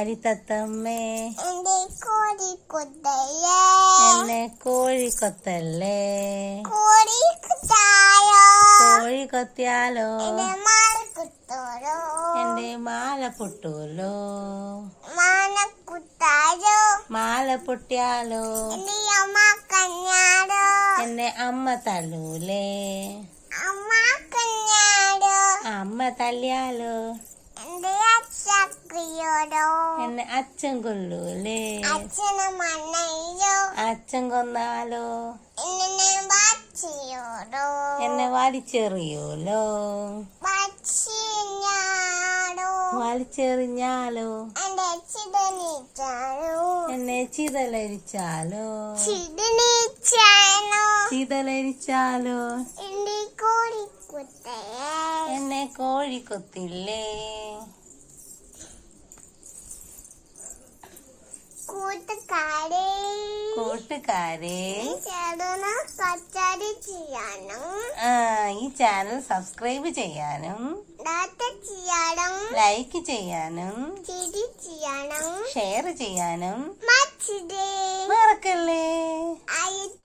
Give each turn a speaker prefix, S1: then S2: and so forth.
S1: ആരി തത്തമ്മേ
S2: എന്നെ കോഴി കൊത്തല്ലേ
S1: എന്നെ കോഴി കൊത്തല്ലേ
S2: കോഴി കൊത്തായോ
S1: കോഴി കൊത്തിയാലോ
S2: എന്റെ മാല കുത്തോലോ
S1: എന്റെ മാല പൊട്ടൂലോ
S2: മാല കുത്തായോ
S1: മാല പൊട്ടിയാലോ
S2: എന്റെ അമ്മ കഞ്ഞാടോ
S1: എന്നെ അമ്മ തല്ലൂലേ
S2: അമ്മ കഞ്ഞാടോ
S1: അമ്മ തല്ലിയാലോ
S2: എന്റെ അച്ഛയോടോ
S1: എന്നെ അച്ഛൻ കൊല്ലൂലേ
S2: അച്ഛനെ മണ്ണയോ
S1: അച്ഛൻ കൊന്നാലോ
S2: എന്നെ ബാച്ചിയോടോ
S1: എന്നെ വലിച്ചെറിയൂലോ
S2: ബാച്ചിയാടോ
S1: വലിച്ചെറിഞ്ഞാലോ
S2: എന്റെ ചിതനിച്ചാലോ
S1: എന്നെ ചിതലരിച്ചാലോ
S2: ചിതനിച്ചാലോ
S1: ചിതലരിച്ചാലോ
S2: എന്റെ കോഴി കുത്തയേ
S1: എന്നെ കോഴി കൊത്തില്ലേ
S2: കൂട്ടുകാരെ
S1: കൂട്ടുകാരെ
S2: ചേർന്ന് കച്ചാരി ചെയ്യാനും
S1: ഈ ചാനൽ സബ്സ്ക്രൈബ് ചെയ്യാനും
S2: ഡാറ്റ ചെയ്യാനും
S1: ലൈക്ക് ചെയ്യാനും
S2: ചിരി ചെയ്യാനും
S1: ഷെയർ ചെയ്യാനും
S2: മച്ചിതേ
S1: മറക്കല്ലേ.